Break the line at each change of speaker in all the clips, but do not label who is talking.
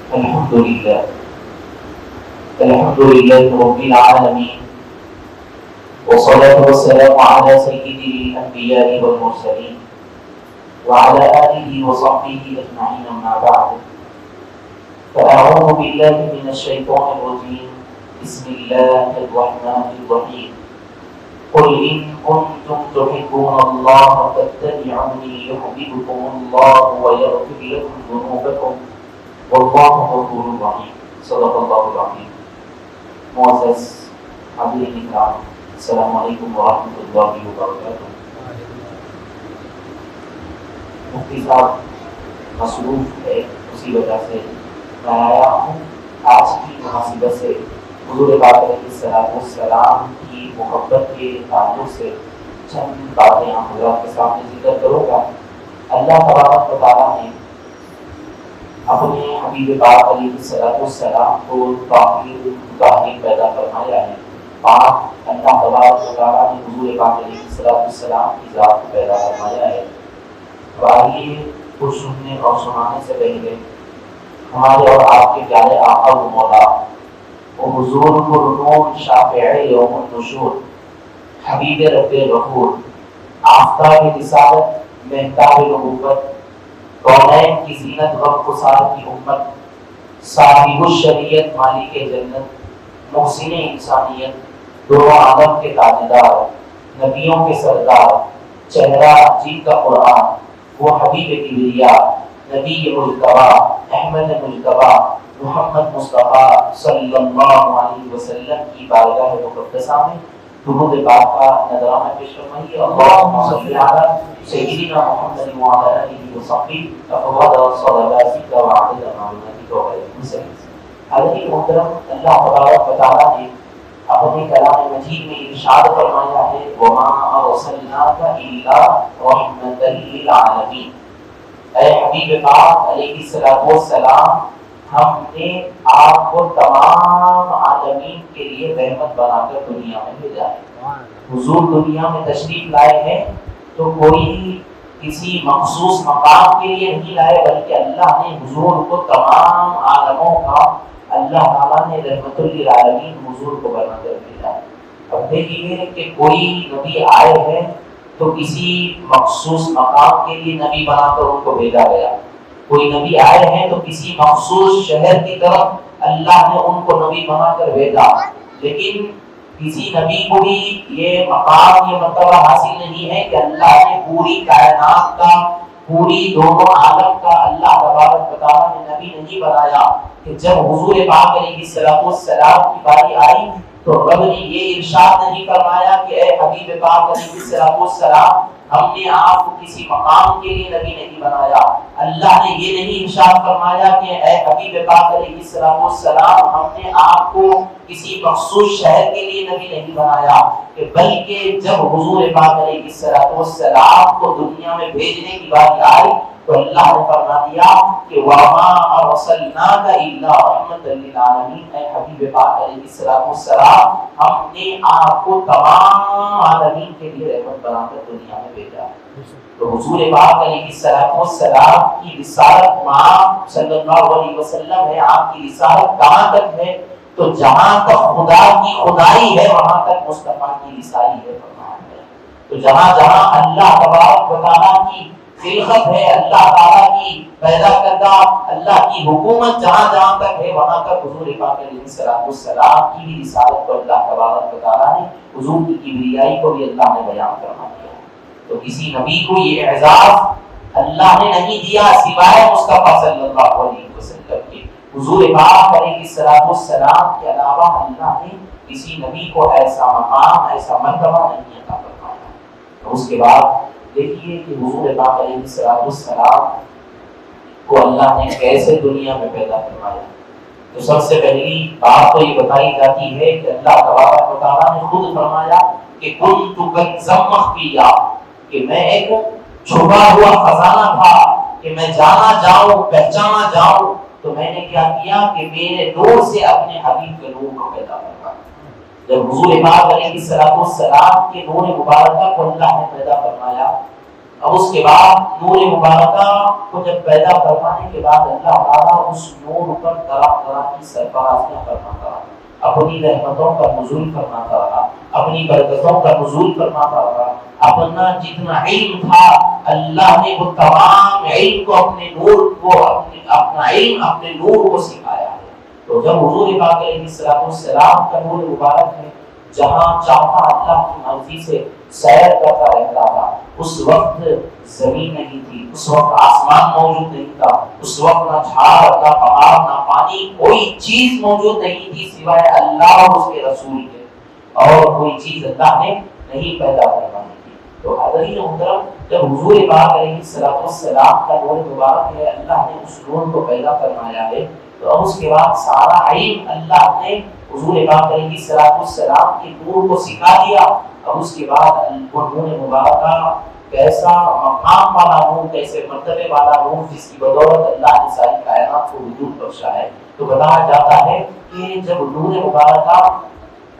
الحمد لله رب العالمين، والصلاة والسلام على سيد الأنبياء والمرسلين وعلى آله وصحبه أجمعين، أما بعد، فأعوذ بالله من الشيطان الرجيم. بسم الله الرحمن الرحيم. قل إن كنتم تحبون الله فاتبعوني يحببكم الله ويغفر لكم ذنوبكم والله غفور رحيم. صدق الله العظيم. معزز حاضرین اکرام، السلام علیکم ورحمۃ اللہ وبرکاتہ. مفتی صاحب مصروف ہے، اسی وجہ سے میں آیا ہوں. آج کی مناسبت سے حضور پاک علیہ السلام کی محبت کے تعلق سے چند باتیں ہم حضرات کے سامنے ذکر کروں گا. اللہ تبارک و تعالیٰ نے اپنے حبیب پاک علیہ السلام کو طاہر پیدا فرمایا ہے. پاک اللہ تبارک و تعالیٰ نے حضور پاک علیہ السلام کی ذات کو پیدا فرمایا ہے. آئیے کچھ سننے اور سنانے سے پہلے ہمارے اور آپ کے پیارے آقا و مولا و حضور النور شافع یوم النشور، حبیب رب غفور، آفتاب رسالت، مہتاب نبوت، کونین کی زینت غم خسار کی امت، صاحب الشریعت، مالک جنت، محسن انسانیت، دونوں عالم کے تاجدار، نبیوں کے سردار، چہرہ جن کا قرآن، وہ حبیب کبریا، نبی مجتبی، احمد مجتبی، محمد مصطفیٰ صلی اللہ علیہ وسلم کی بارگاہ مقدسہ میں درود پاک کا نذرانہ پیش فرمائیے. اللہم صلی علی سیدنا محمد وعلی آلہ وصحبہ افضل صلواتک وعدد معلوماتک وغیرہ وسلم. حضرت محترم، اللہ تبارک و تعالیٰ نے اپنے کلام مجید میں ارشاد فرمایا ہے وما ارسلناک الا رحمۃ للعالمین. اے حبیب پاک علیہ السلام، ہم نے آپ کو تمام عالمین کے لیے رحمت بنا کر دنیا میں بھیجا ہے. حضور دنیا میں تشریف لائے ہیں تو کوئی کسی مخصوص مقام کے لیے نہیں لائے، بلکہ اللہ نے حضور کو تمام عالموں کا، اللہ تعالیٰ نے رحمت للعالمین حضور کو بنا کر بھیجا ہے. اب دیکھیے کہ کوئی نبی آئے ہیں تو کسی مخصوص مقام کے لیے نبی بنا کر ان کو بھیجا گیا. کوئی نبی آئے ہیں تو کسی مخصوص شہر کی طرف اللہ نے ان کو نبی بنا کر بھیجا. لیکن کسی نبی کو بھی یہ مقام، یہ مرتبہ حاصل نہیں ہے کہ اللہ نے پوری کائنات کا، پوری دونوں عالم کا اللہ تبارک و تعالیٰ نے نبی نہیں بنایا. کہ جب حضور پاک علیہ السلام کی باری آئی تو رب نے یہ ارشاد نہیں فرمایا کہ اے حبیب پاک علیہ السلام، ہم نے آپ کو کسی مقام کے لیے نبی نہیں بنایا. اللہ نے یہ نہیں ارشاد فرمایا کہ اے حبیب پاک علیہ السلام، ہم نے آپ کو کسی مخصوص شہر کے لیے نبی نہیں بنایا. کہ بلکہ جب حضور پاک علیہ السلام کو دنیا میں بھیجنے کی بات آئی تو اللہ نے فرما دیا کہ وما ارسلناک الا رحمۃ للعالمین. اے حبیب پاک علیہ السلام، ہم نے آپ کو تمام عالمین کے لیے رحمت بنا کر دنیا میں بھیجا. تو حضور پاک علیہ السلام کی رسالت صلی اللہ علیہ وسلم ہے. آپ کی رسالت کہاں تک ہے؟ تو جہاں تک خدا کی خدائی ہے وہاں تک مصطفیٰ کی رسائی ہے. تو جہاں جہاں اللہ تبارک و تعالیٰ کی خلقت ہے، اللہ تعالیٰ کی پیدا کردہ اللہ کی حکومت جہاں جہاں تک ہے وہاں تک حضور پاک علیہ السلام کی بھی رسالت کو اللہ تبارک و تعالیٰ نے، حضور کی کبریائی کو بھی اللہ نے بیان فرما دیا. تو کسی نبی کو یہ اعزاز اللہ نے نہیں دیا سوائے مصطفیٰ صلی اللہ علیہ وسلم کے. حضور پاک علیہ السلام کے علاوہ اللہ نے کسی نبی کو ایسا مقام، ایسا مرتبہ نہیں عطا فرمایا. تو اس کے بعد دیکھیے کہ حضور پاک علیہ السلام کو اللہ نے کیسے دنیا میں پیدا فرمایا. تو سب سے پہلی بات تو یہ بتائی جاتی ہے کہ اللہ تبارک و تعالیٰ نے خود فرمایا کہ کنت کنزا مخفیا، کہ میں ایک چھپا ہوا خزانہ تھا کہ میں جانا جاؤں، پہچانا جاؤں. تو میں نے کیا کیا کہ میرے نور سے اپنے حبیب کے نور کو پیدا فرمایا. جب حضور پاک علیہ السلام کے نور مبارکہ کو اللہ نے پیدا فرمایا اب اس کے بعد نور مبارکہ کو جب پیدا فرمانے کے بعد اللہ تعالیٰ اس نور پر طرح طرح کی سرفرازیاں فرماتا رہا، اپنی رحمتوں کا نزول فرماتا رہا، اپنی برکتوں کا نزول فرماتا رہا، اپنا جتنا علم تھا اللہ نے وہ تمام علم کو اپنے نور کو اپنا علم اپنے نور کو سکھایا ہے۔ تو جب حضور پاک علیہ السلام کا نور مبارک ہے جہاں چاہتا اللہ کی مرضی سے سیر کرتا رہتا تھا، اس وقت زمین نہیں تھی، اس وقت آسمان موجود نہیں تھا، اس وقت نہ جھاڑ نہ پہاڑ نہ پانی، کوئی چیز موجود نہیں تھی سوائے اللہ اور اس کے رسول کے، اور کوئی چیز اللہ نے نہیں پیدا فرمائی تھی۔ تو حضرین محترم، جب حضور پاک علیہ السلام کا نور مبارک ہے، اللہ نے اس نور کو پیدا فرمایا ہے، تو اب اس کے بعد سارا علم اللہ نے حضور پاک علیہ السلام کے نور کو سکھا دیا۔ اب اس کے بعد وہ نور مبارکہ کیسا مقام والا نور، کیسے مرتبے والا نور، جس کی بدولت اللہ نے ساری کائنات کو وجود بخشا ہے۔ تو بتایا جاتا ہے کہ جب نور مبارکہ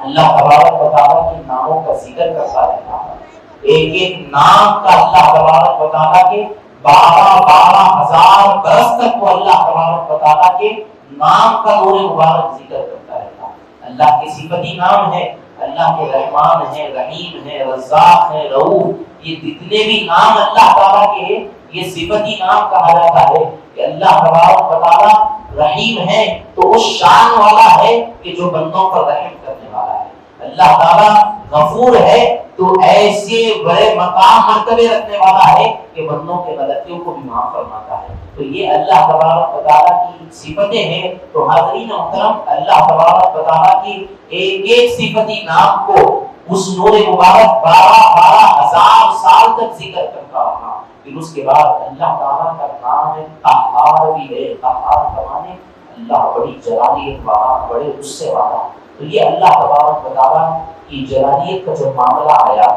اللہ تبارک و تعالیٰ کے ناموں کا ذکر کرتا رہتا ہے، ایک ایک نام کا اللہ تبارک و تعالیٰ کے 12,000 برس تک وہ اللہ تبارک و تعالیٰ کے نام کا نور مبارک ذکر کرتا رہتا ہے۔ اللہ کے صفتی نام ہے، اللہ کے رحمان ہے، رحیم ہے، رزاق ہے، رؤوف، یہ جتنے بھی نام اللہ تعالیٰ کے ہیں یہ صفتی نام کہا جاتا ہے کہ اللہ تبارک و تعالیٰ رحیم ہے تو اس شان والا ہے کہ جو بندوں پر رحم کرنے والا ہے۔ اللہ تعالیٰ غفور ہے تو ایسے بڑے مقام مرتبے رکھنے والا ہے کہ بندوں کے غلطیوں کو بھی معاف فرماتا ہے۔ تو یہ اللہ تبارک و تعالیٰ کی صفتیں ہیں۔ تو حاضرین محترم، اللہ تبارک و تعالیٰ کی ایک ایک صفتی نام کو اس نور مبارک 12,000 سال تک ذکر کرتا رہا۔ پھر اس کے بعد اللہ تعالیٰ کا نام ہے قہار بھی ہے۔ قہار کا معنی اللہ بڑی جلالیت والا، بڑے غصے والا۔ تو یہ اللہ تبارک و تعالیٰ کی جلالیت کا جب معاملہ آیا،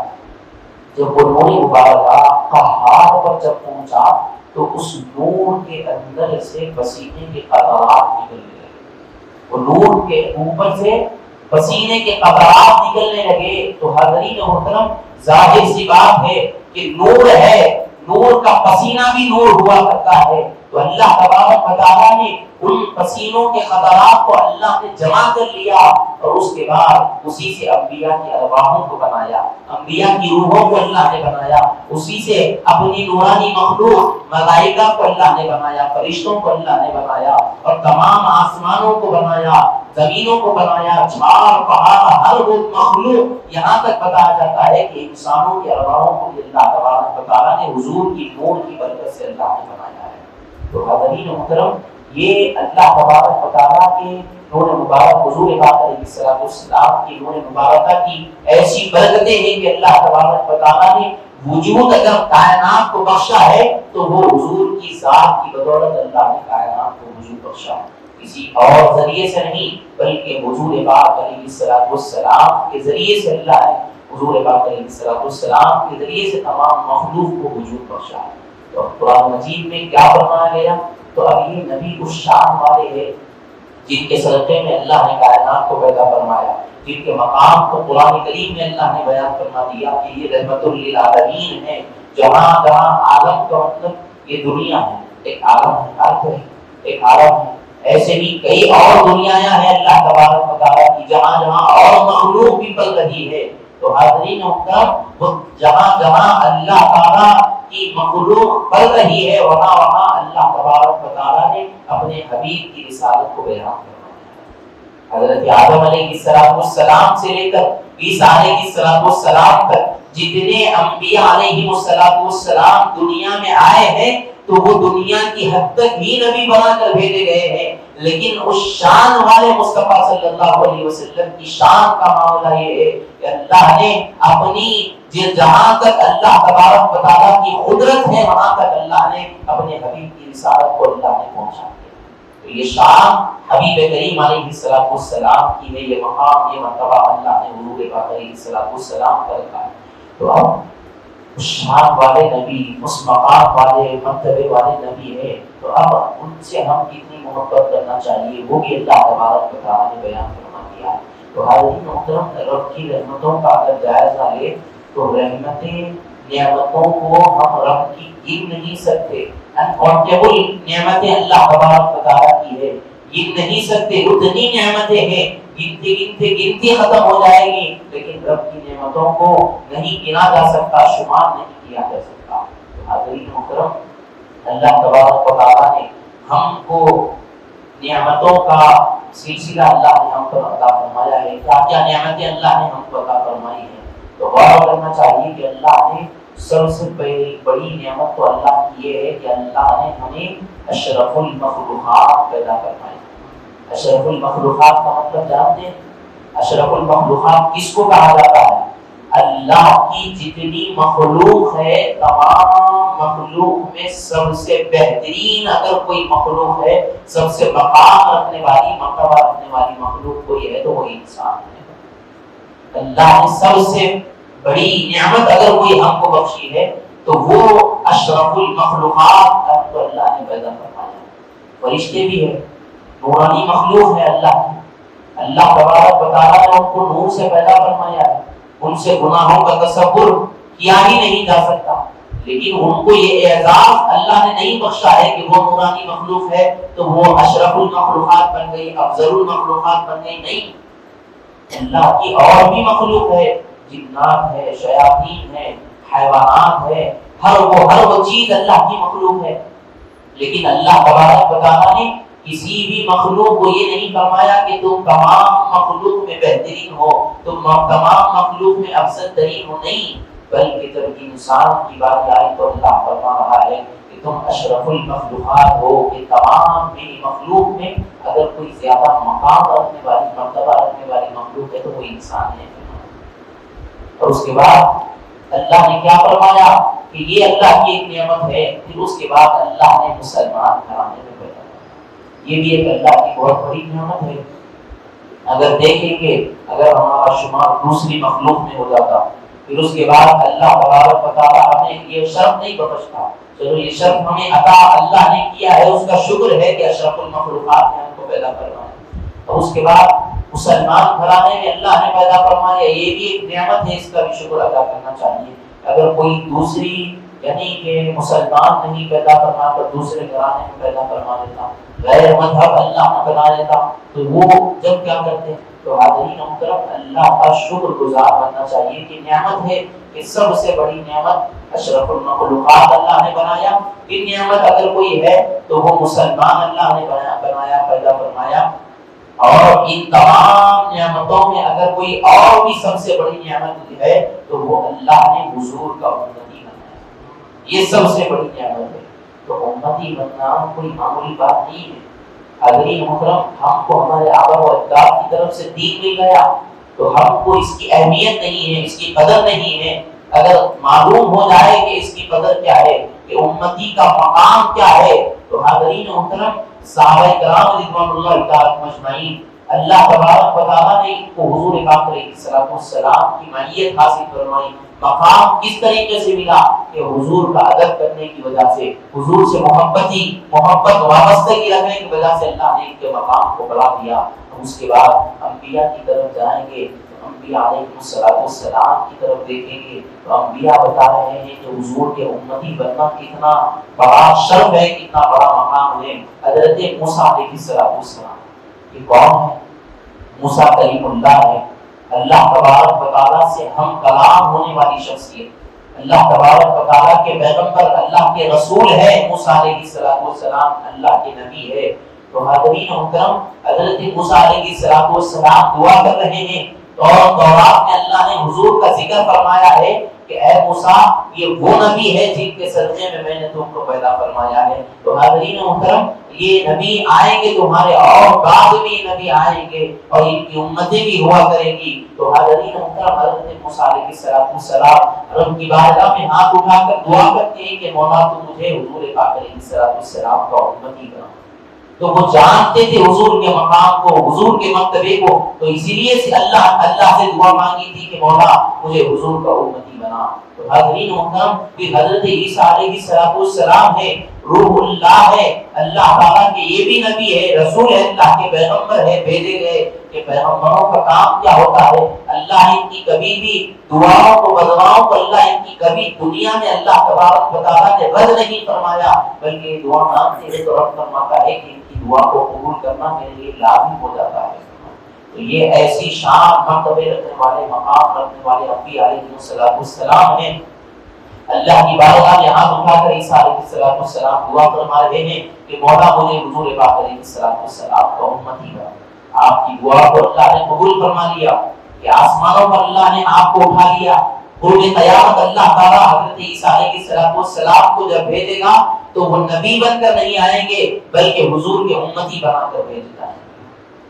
جب وہ نور مبارکہ قہار پر جب پہنچا تو اس نور کے اندر سے پسینے کے قطرات نکلنے لگے، وہ نور کے اوپر سے پسینے کے قطرات نکلنے لگے۔ تو حاضرین محترم، ظاہر سی بات ہے کہ نور ہے، نور کا پسینہ بھی نور ہوا کرتا ہے۔ تو اللہ تبارک و تعالیٰ نے ان پسینوں کے قطرات کو اللہ نے جمع کر لیا اور اس کے بعد اسی سے انبیاء کی ارواحوں کو بنایا، انبیاء کی روحوں کو اللہ نے بنایا، اسی سے اپنی نورانی مخلوق ملائکہ کو اللہ نے بنایا، فرشتوں کو اللہ نے بنایا، اور تمام آسمانوں کو بنایا، زمینوں کو بنایا، جھاڑ پہاڑ ہر وہ مخلوق، یہاں تک بتایا جاتا ہے کہ انسانوں کے ارواحوں کو بھی اللہ تبارک و تعالیٰ نے حضور کی نور کی برکت سے اللہ نے بنایا ہے۔ تو حاضرین محترم، یہ اللہ تبارک و تعالیٰ کے نور مبارک، حضور پاک علیہ السلام کی نور مبارکہ کی ایسی برکتیں ہیں کہ اللہ تبارک و تعالیٰ نے وجود اگر کائنات کو بخشا ہے تو وہ حضور کی ذات کی بدولت اللہ نے کائنات کو وجود بخشا ہے، کسی اور ذریعے سے نہیں بلکہ حضور پاک علیہ السلام کے ذریعے سے اللہ نے حضور پاک علیہ السلام کے ذریعے سے تمام مخلوق کو وجود بخشا ہے۔ تو قرآن مجید میں کیا فرمایا گیا؟ تو اب یہ نبی اس شان والے ہیں جن کے صدقے میں اللہ نے کائنات کو پیدا فرمایا، جن کے مقام کو قرآن کریم میں اللہ نے بیان فرما دیا کہ یہ رحمت للعالمین ہے۔ جہاں جہاں عالم کا مطلب یہ دنیا ہے، ایک عالم ہے، ارض ہے، ایک عالم ہے، ایسے بھی کئی اور دنیاں ہیں اللہ تبارک و تعالیٰ کی جہاں جہاں اور مخلوق بھی پل رہی ہے۔ تو حاضرین محترم، جہاں جہاں اللہ تعالیٰ کی مخلوق پل رہی ہے وہاں وہاں اللہ تبارک و تعالیٰ نے اپنے حبیب کی رسالت کو بیان فرمایا۔ حضرت آدم علیہ السلام سے لے کر عیسیٰ علیہ السلام تک جتنے انبیاء علیہ السلام دنیا میں آئے ہیں تو وہ دنیا کی حد تک ہی نبی بنا کر بھیجے گئے ہیں، لیکن اس شان والے مصطفیٰ صلی اللہ علیہ وسلم کی شان کا معاملہ یہ ہے کہ اللہ نے اپنی جہاں تک اللہ تبارک و تعالیٰ کی قدرت ہے وہاں تک اللہ نے اپنے حبیب کی رسالت کو اللہ نے پہنچا دیا۔ تو یہ شان حبیب کریم علیہ السلام کی ہے، یہ مقام، یہ مرتبہ اللہ نے حضور پاک علیہ السلام کا رکھا ہے۔ تو اب اس شان والے نبی، اس مقام والے مرتبے والے نبی ہے، تو اب ان سے ہم کتنی محبت کرنا چاہیے وہ بھی اللہ تبارک و تعالیٰ نے بیان فرما دیا ہے۔ تو حاضرین محترم، رب کی رحمتوں کا اگر جائزہ لے تو رحمتیں نعمتوں کو ہم رب کی گن نہیں سکتے. انکاؤنٹیبل نعمتیں اللہ تبارک و تعالیٰ کی ہے، گن نہیں سکتے. اتنی نعمتیں ہیں گنتے گنتے گنتی ختم ہو جائے گی، لیکن رب کی نعمتوں کو نہیں گنا جا سکتا، شمار نہیں کیا جا سکتا. حاضرین محترم، اللہ تبارک و تعالیٰ نے ہم کو نعمتوں کا سلسلہ اللہ نے ہم پر عطا فرمایا ہے. کیا کیا نعمتیں اللہ نے ہم کو عطا فرمائی ہیں؟ تو غور کرنا چاہیے کہ اللہ نے سب سے بڑی نعمت تو اللہ کی یہ ہے کہ اللہ نے ہمیں اشرف المخلوقات پیدا فرمائے. اشرف المخلوقات کا مطلب جانتے ہیں؟ اشرف المخلوقات کس کو کہا جاتا ہے؟ اللہ کی جتنی مخلوق ہے، تمام مخلوق میں سب سے بہترین اگر کوئی مخلوق ہے، سب سے مقام رکھنے والی، مرتبہ رکھنے والی مخلوق کوئی ہے تو وہ انسان ہے. اللہ نے سب سے بڑی نعمت اگر کوئی ہم کو بخشی ہے تو وہ اشرف المخلوقات تو اللہ نے پیدا فرمایا. فرشتے بھی ہیں، نورانی مخلوق ہے اللہ کی. اللہ تبارک و تعالیٰ نے ان کو نور سے پیدا فرمایا ہے. ان سے گناہوں کا تصور کیا ہی نہیں جا سکتا، لیکن ان کو یہ اعزاز اللہ نے نہیں بخشا ہے کہ وہ نورانی مخلوق ہے تو وہ اشرف المخلوقات بن گئی، افضل المخلوقات بن گئی. نہیں، اللہ کی اور بھی مخلوق ہے، جنات ہے، شیاطین ہے، حیوانات ہے، ہر وہ چیز اللہ کی مخلوق ہے. لیکن اللہ تبارک و تعالیٰ نے کسی بھی مخلوق کو یہ نہیں فرمایا کہ تم تمام مخلوق میں بہترین ہو، تم تمام مخلوق میں افضل ترین ہو. نہیں، بلکہ جب انسان کی بات آئی تو اللہ فرما رہا ہے کہ تم اشرف المخلوقات ہو، کہ تمام میری مخلوق میں اگر کوئی زیادہ مقام رکھنے والی، مرتبہ رکھنے والی مخلوق ہے تو وہ انسان ہے. اور اس کے بعد اللہ نے کیا فرمایا کہ یہ اللہ کی ایک نعمت ہے. پھر اس کے بعد اللہ نے مسلمان گھرانے میں پیدا کیا. یہ بھی ایک اللہ کی بہت بڑی نعمت ہے. اگر دیکھیں کہ اگر ہمارا شمار دوسری مخلوق میں ہو جاتا، پھر اس کے بعد اللہ تبارک و تعالیٰ ہمیں یہ شرف نہیں بخشتا. چلو یہ شرف ہمیں عطا اللہ نے کیا ہے، اس کا شکر ہے کہ اشرف المخلوقات نے ہم کو پیدا کروایا. اور اس کے بعد مسلمان گھرانے میں اللہ نے پیدا فرمایا، یہ بھی ایک نعمت ہے، اس کا بھی شکر ادا کرنا چاہیے. اگر کوئی دوسری یعنی کہ مسلمان نہیں پیدا کرنا تو دوسرے گھرانے میں پیدا فرما دیتا، غیر مذہب اللہ نہ بنا دیتا، تو وہ جب کیا کرتے؟ تو حاضرین محترم، اللہ کا شکر گزار بننا چاہیے کہ نعمت ہے کہ سب سے بڑی نعمت اشرف المخلوقات اللہ نے بنایا. یہ نعمت اگر کوئی ہے تو وہ مسلمان اللہ نے بنایا، پیدا فرمایا. اور ان تمام نعمتوں میں اگر کوئی اور بھی سب سے بڑی نعمت ہے تو وہ اللہ نے حضور کا امتی بنایا. یہ سب سے بڑی نعمت ہے. تو امتی بننا کوئی معمولی بات نہیں ہے. حاضرین محترم، ہم کو ہمارے آبا و اجداد کی طرف سے دین مل گیا تو ہم کو اس کی اہمیت نہیں ہے، اس کی قدر نہیں ہے. اگر معلوم ہو جائے کہ اس کی قدر کیا ہے، کہ امتی کا مقام کیا ہے، تو حاضرین محترم، صحابہ کرام رضوان اللہ تعالی مجمعین، اللہ تبارک و تعالیٰ نے ان کو حضور پاک علیہ السلام کی معیت حاصل فرمائی. مقام کس طریقے سے ملا؟ کہ حضور کا ادب کرنے کی وجہ سے، حضور سے محبت وابستگی رکھنے کی وجہ سے اللہ نے ان کے مقام کو بڑھا دیا. اس کے بعد انبیاء کی طرف جائیں گے، انبیاء علیہ السلام کی طرف دیکھیں گے تو انبیاء بتا رہے ہیں کہ حضور کے امتی بننا کتنا بڑا شرف ہے، کتنا بڑا مقام ہے. حضرت موسیٰ علیہ السلام یہ کون ہے؟ موسیٰ کلیم اللہ ہے، اللہ تبارک و تعالیٰ سے ہم کلام ہونے والی شخصیت. اللہ تبارک و تعالیٰ کے پیغمبر، اللہ کے رسول ہے. موسیٰ علیہ السلام اللہ کے نبی ہے. تو حاضرین محترم، حضرت موسیٰ علیہ السلام دعا کر رہے ہیں اور تورات میں اللہ نے حضور کا ذکر فرمایا ہے کہ اے موسیٰ، یہ وہ نبی ہے جن کے صدقے میں نے تم کو پیدا فرمایا ہے. تو حاضرین محترم، یہ نبی آئیں گے تمہارے، اور بعد بھی نبی آئیں گے اور ان کی امتیں بھی ہوا کریں گی. تو حاضرین محترم، حضرت موسیٰ علیہ السلام رب کی بارگاہ میں ہاتھ اٹھا کر دعا کرتے ہیں کہ مولا تو مجھے حضور پاک علیہ السلام کا امتی بنا. تو وہ جانتے تھے حضور کے مقام کو، حضور کے مرتبے کو، تو اسی لیے سے اللہ سے دعا مانگی تھی کہ مولا مجھے حضور کا امتی بنا. تو حاضرین محترم کہ حضرت عیسیٰ علیہ السلام ہے، روح اللہ ہے، اللہ تعالیٰ کے یہ بھی نبی ہے، رسول ہے، اللہ کے پیغمبر ہے، بھیجے گئے. کہ پیغمبروں کا کام کیا ہوتا ہے؟ اللہ ان کی کبھی بھی دعاؤں کو بدعاؤں کو اللہ ان کی کبھی دنیا میں اللہ تبارک و تعالیٰ نے رد نہیں فرمایا، بلکہ دعا مانگتے ہیں تو رب فرماتا ہے کہ ان کی دعا کو قبول کرنا میرے لیے لازم ہو جاتا ہے. تو یہ ایسی شان مرتبے رکھنے والے، مقام رکھنے والے انبیاء علیہ السلام ہیں. اللہ کی بارگاہ میں ہاتھ اٹھا کر عیسیٰ علیہ السلام دعا فرما رہے ہیں کہ مولا مجھے حضور پاک علیہ السلام کا امتی بنا. آپ کی دعا کو اللہ نے قبول فرما لیا کہ آسمانوں پر اللہ نے آپ کو اٹھا لیا. قرب قیامت اللہ تعالیٰ حضرت عیسیٰ علیہ السلام کو جب بھیجے گا تو وہ نبی بن کر نہیں آئیں گے بلکہ حضور کے امتی بنا کر بھیجے جائیں گے.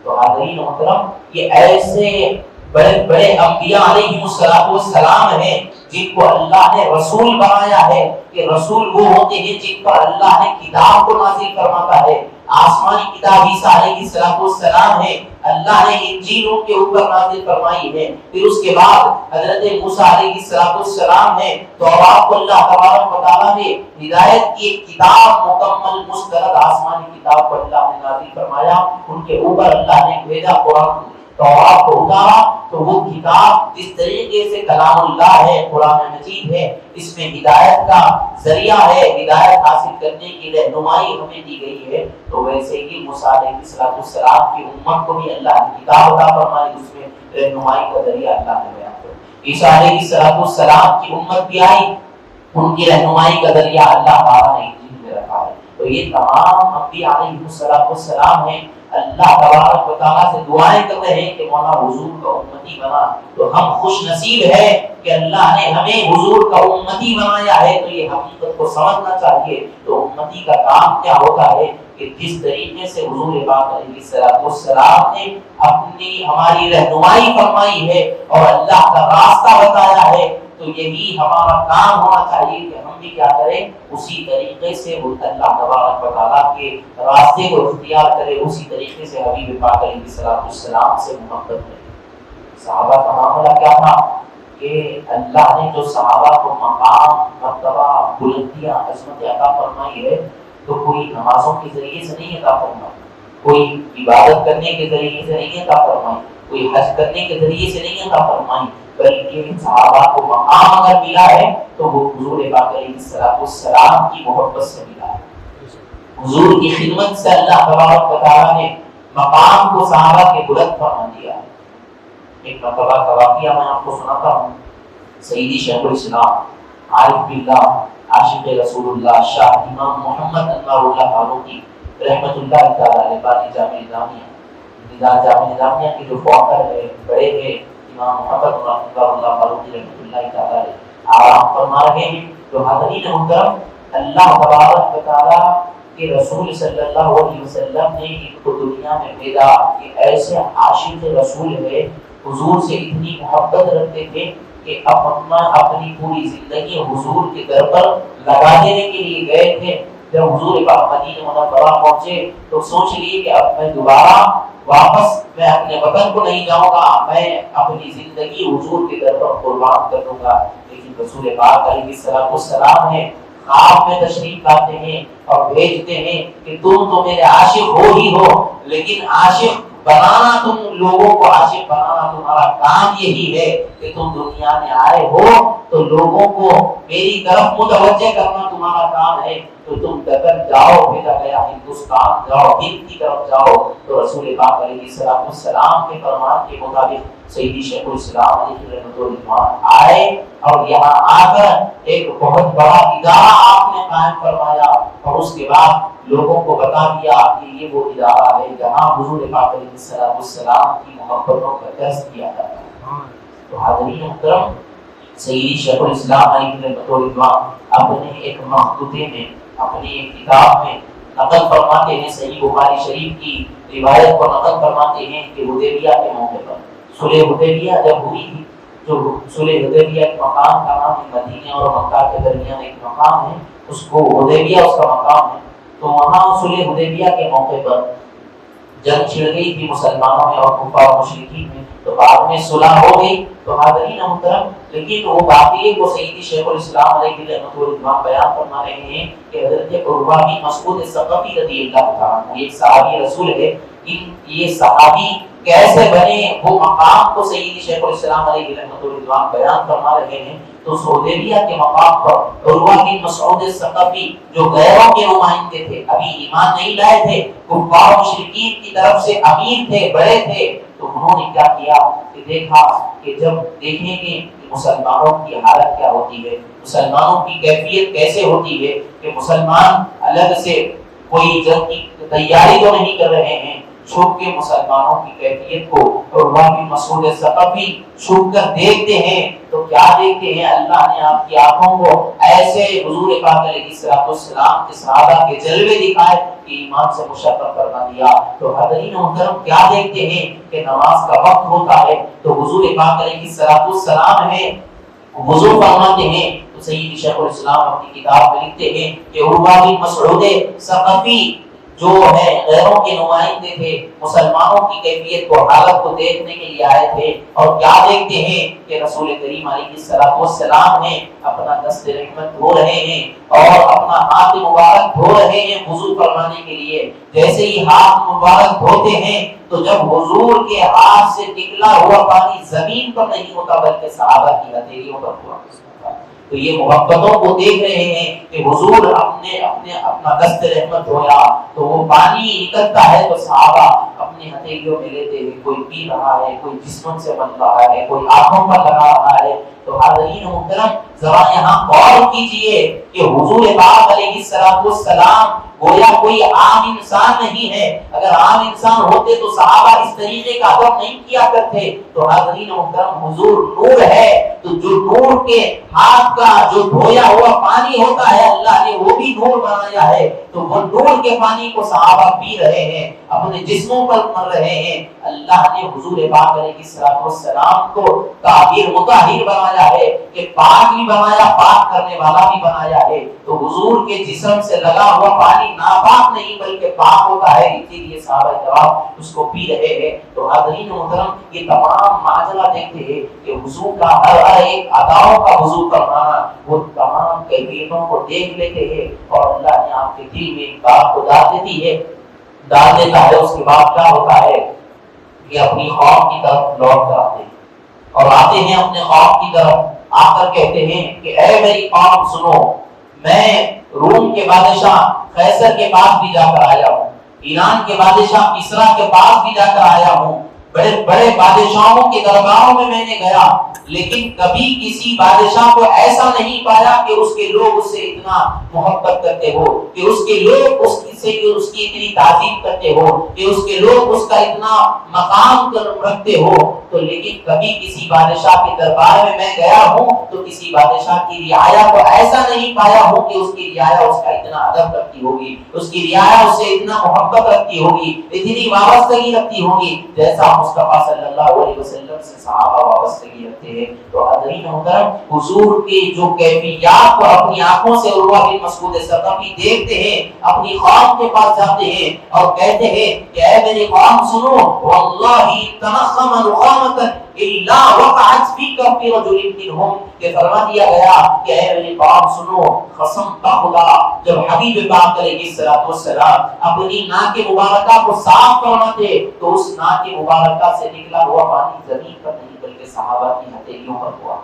تو حاضرین محترم یہ ایسے بڑے بڑے انبیاء علیہ السلام ہیں جن کو اللہ نے رسول بنایا ہے کہ رسول وہ ہوتے ہیں جن پر اللہ نے کتاب کو نازل فرماتا ہے. آسمانی کتاب عیسیٰ علیہ السلام ہے، اللہ نے انجیل ان کے اوپر نازل فرمائی ہے. پھر اس کے بعد حضرت موسیٰ علیہ السلام ہے، توراۃ کو اللہ تبارک و تعالیٰ نے ہدایت کی ایک کتاب مکمل مستند آسمانی کتاب کو اللہ نے نازل فرمایا. ان کے اوپر اللہ نے بھیجا قرآن توراۃ کو اتارا. تو وہ کتاب جس طریقے سے کلام اللہ ہے، قرآن مجید ہے، اس میں ہدایت کا ذریعہ ہے، ہدایت حاصل کرنے کی رہنمائی ہمیں دی گئی ہے. تو ویسے ہی موسیٰ علیہ السلام کی امت کو بھی اللہ نے کتاب عطا فرمائی، اس میں رہنمائی کا ذریعہ اللہ نے بیان کیا. عیسیٰ علیہ السلام کی امت بھی آئی، ان کی رہنمائی کا ذریعہ اللہ تعالیٰ نے انجیل میں رکھا ہے. تو یہ تمام انبیاء علیہ السلام ہیں. اللہ تبارک و تعالیٰ سے دعائیں کر رہے ہیں کہ مولا حضور کا امتی بنا. تو ہم خوش نصیب ہے کہ اللہ نے ہمیں حضور کا امتی بنایا ہے. تو یہ حقیقت کو سمجھنا چاہیے. تو امتی کا کام کیا ہوتا ہے کہ جس طریقے سے حضور پاک علیہ السلام نے اپنی ہماری رہنمائی فرمائی ہے اور اللہ کا راستہ بتایا ہے، تو یہی ہمارا کام ہونا چاہیے کہ ہم بھی کیا کریں، اسی طریقے سے اللہ تبارک و تعالیٰ کے راستے کو اختیار کریں، اسی طریقے سے حبیب پاک علیہ السلام سے محبت کریں. صحابہ کا معاملہ کیا تھا کہ اللہ نے جو صحابہ کو مقام، مرتبہ، بلندیاں، عظمت عطا فرمائی ہے تو کوئی نمازوں کے ذریعے سے نہیں عطا فرمائی، کوئی عبادت کرنے کے ذریعے سے نہیں عطا فرمائی، کوئی حج کرنے کے ذریعے سے نہیں عطا فرمائی، بلکہ صحابہ کو مقام اگر ملا ہے تو وہ حضور پاک علیہ السلام کی محبت سے ملا ہے. حضور کی خدمت سے اللہ تبارک و تعالیٰ نے مقام کو صحابہ کے بلند فرما دیا ہے. ایک مرتبہ کا واقعہ میں آپ کو سناتا ہوں. سیدی شیخ الاسلام عارف باللہ عاشق رسول اللہ شاہ امام محمد انوار اللہ فاروقی رحمت اللہ تعالیٰ علیہ بانی جامع نظامیہ کے جو فوقر ہے، بڑے ہیں، امام محمد انوار اللہ فاروقی رحمت اللہ تعالیٰ علیہ آرام فرما رہے ہیں. تو حاضرین محترم، اللہ تبارک و تعالیٰ کہ رسول صلی اللہ علیہ وسلم نے ان کو دنیا میں بھیجا کہ ایسے عاشق رسول ہے، حضور سے اتنی محبت رکھتے تھے کہ اپنی پوری زندگی حضور کے در پر لگا دینے کے لیے گئے تھے. جب حضور پاک مدینہ منورہ پہنچے تو سوچ لیے کہ اب میں دوبارہ واپس میں اپنے وطن کو نہیں جاؤں گا، میں اپنی زندگی حضور کے در پر قربان کر دوں گا. لیکن رسول پاک علیہ السلام ہے خواب میں تشریف لاتے ہیں اور بھیجتے ہیں کہ تم تو میرے عاشق ہو ہی ہو، لیکن عاشق بنانا، تم لوگوں کو عاشق بنانا تمہارا کام یہی ہے کہ تم دنیا میں آئے ہو تو لوگوں کو میری طرف متوجہ کرنا تمہارا کام ہے. تو تم ڈگر جاؤ، بھیجا گیا ہندوستان جاؤ، ہند کی طرف جاؤ. تو رسول پاک علیہ السلام کے فرمان کے مطابق سیدی شیخ الاسلام علیہ رحمۃ آئے اور یہاں آ کر ایک بہت بڑا ادارہ آپ نے قائم فرمایا اور اس کے بعد لوگوں کو بتا دیا کہ یہ وہ ادارہ ہے جہاں حضور پاک علیہ السلام کی محبتوں کا درس کیا جاتا ہے. تو حاضرین محترم، سیدی شیخ الاسلام علیہ رحمۃ اپنے ایک مخطوطے میں، اپنی ایک کتاب میں نقل فرماتے ہیں، صحیح بخاری شریف کی روایت کو نقل فرماتے ہیں کہ حدیبیہ کے موقع پر صلح حدیبیہ جب ہوئی تھی، جو صلح حدیبیہ کے مقام کا نام ہے، مدینہ اور مکہ کے درمیان ایک مقام ہے، اس کو حدیبیہ اس کا مقام ہے. تو وہاں صلح حدیبیہ کے موقع پر جنگ چھڑ گئی تھی مسلمانوں میں اور کفار و مشرکین میں، تو بعد میں صلح ہو گئی. تو حاضرین محترم، لیکن وہ واقعے کو سیدی شیخ الاسلام علیہ رحمۃ اللہ بیان فرما رہے ہیں کہ حضرت عروہ بن مسعود ثقفی رضی اللہ تعالیٰ عنہ ایک صحابی رسول ہے. یہ صحابی کیسے بنے، وہ مقام کو سیدی شیخ الاسلام علیہ رحمۃ اللہ بیان فرما رہے ہیں. تو حدیبیہ کے مقام پر عروہ بن مسعود ثقفی جو غیروں کے نمائندے تھے، ابھی ایمان نہیں لائے تھے، کفار مشرکین کی طرف سے امیر تھے، بڑے تھے، تو انہوں نے کیا کیا کہ دیکھا کہ جب دیکھیں گے کہ مسلمانوں کی حالت کیا ہوتی ہے، مسلمانوں کی کیفیت کیسے ہوتی ہے، کہ مسلمان الگ سے کوئی جنگ کی تیاری تو نہیں کر رہے ہیں، چھپ کے مسلمانوں کی کیفیت کو عروہ بن مسعود ثقفی چھپ کر دیکھتے ہیں. تو کیا دیکھتے ہیں؟ اللہ نے آپ کی آنکھوں کو ایسے حضور پاک علیہ السلام کے صحابہ کے جلوے دکھائے کہ ایمان سے مشرف کرنا دیا. تو حضرین محترم کیا دیکھتے ہیں کہ نماز کا وقت ہوتا ہے تو حضور پاک علیہ السلام ہے وضو فرماتے ہیں. تو سیدی شیخ الاسلام اپنی کتاب میں لکھتے ہیں کہ عروہ بن مسعود ثقفی جو ہے غیروں کے نمائندے تھے، مسلمانوں کی کیفیت کو، حالت کو دیکھنے کے لیے آئے تھے. اور کیا دیکھتے ہیں کہ رسول کریم علیہ السلام نے اپنا دست رحمت دھو رہے ہیں اور اپنا ہاتھ مبارک دھو رہے ہیں وضو فرمانے کے لیے. جیسے ہی ہاتھ مبارک دھوتے ہیں تو جب حضور کے ہاتھ سے نکلا ہوا پانی زمین پر نہیں ہوتا بلکہ صحابہ کی ہتھیلیوں پر ہوا. تو یہ محبتوں کو دیکھ رہے ہیں کہ حضور اپنا دست رحمت دھویا تو وہ پانی نکلتا ہے تو صحابہ اپنے ہتھیلیوں میں لیتے ہیں، کوئی پی رہا ہے، کوئی جسم سے بن رہا ہے، کوئی آنکھوں پر لگا رہا ہے. تو حاضرین محترم ذرا یہاں غور کیجئے کہ حضور پاک علیہ السلام گویا کوئی عام انسان نہیں ہے. اگر عام انسان ہوتے تو صحابہ اس طریقے کا ادب نہیں کیا کرتے. تو حاضرین محترم حضور نور ہے، تو جو نور کے ہاتھ کا جو دھویا ہوا پانی ہوتا ہے اللہ نے وہ بھی نور بنایا ہے. تو وہ نور کے پانی کو صحابہ پی رہے ہیں، اپنے جسموں پر مر رہے ہیں. اللہ نے حضور پاک علیہ السلام کو طاہر مطہر بنایا ہے کہ پاک بھی بنایا، پاک کرنے والا بھی بنایا ہے. تو حضور کے جسم سے لگا ہوا پانی ناپاک نہیں بلکہ پاک ہوتا ہے، اسی لیے صحابہ کرام اس کو پی رہے ہیں. تو حاضرین محترم یہ تمام معجزہ دیکھتے ہیں کہ حضور کا ہر ایک اداؤں کا وضو کرنا، وہ تمام کیفیتوں کو دیکھ لیتے ہیں اور اللہ نے آپ کے دل میں ایک بات کو ڈال دیتی ہے، ڈال دیتا ہے. اس کے بعد کیا ہوتا ہے کہ اپنی قوم کی طرف لوٹ کر آتے ہیں اور آتے ہیں اپنے قوم کی طرف، آ کر کہتے ہیں کہ اے میری قوم سنو، میں روم کے بادشاہ قیصر کے پاس بھی جا کر آیا ہوں، ایران کے بادشاہ کسرا کے پاس بھی جا کر آیا ہوں، بڑے بڑے بادشاہوں کے درباروں میں نے گیا، لیکن کبھی کسی بادشاہ کو ایسا نہیں پایا کہ اس کے لوگ اس سے اتنا محبت کرتے ہو، کہ اس کے لوگ اس کی اتنی تعظیم کرتے ہو، کہ اس کے لوگ اس کا اتنا مقام رکھتے ہو. تو لیکن کبھی کسی بادشاہ کے دربار میں گیا ہوں تو کسی بادشاہ کی رعایا کو ایسا نہیں پایا ہوں کہ اس کی رعایا اس کا اتنا ادب رکھتی ہوگی، اس کی رعایا اس سے اتنا محبت رکھتی ہوگی، اتنی وابستگی رکھتی ہوگی جیسا مصطفیٰ صلی اللہ علیہ وسلم سے صحابہ وابستگی رکھتے ہیں. تو حضرین محترم حضور کے جو کیفیات کو اپنی آنکھوں سے عروہ بن مسعود ثقفی دیکھتے ہیں، اپنی قوم کے پاس جاتے ہیں اور کہتے ہیں کہ اے میری قوم سنو، واللہ تنخم رخامۃ الا وقعت فی کف رجل منهم، کہ فرما دیا گیا کہ اے میری قوم سنو، قسم کا خدا جب حبیب پاک علیہ السلام اپنی ناک مبارکہ کو صاف فرماتے تو اس ناک مبارکہ سے نکلا ہوا پانی زمین پر نہیں بلکہ صحابہ کی ہتھیلیوں پر ہوا.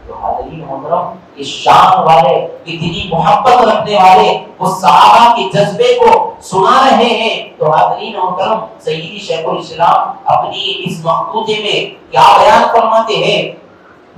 تو حاضرین محترم اس شان والے، اتنی محبت رکھنے والے اس صحابہ کے جذبے کو سنا رہے ہیں. تو حاضرین محترم سیدی شیخ الاسلام اپنی اس مخطوطے میں کیا بیان فرماتے ہیں؟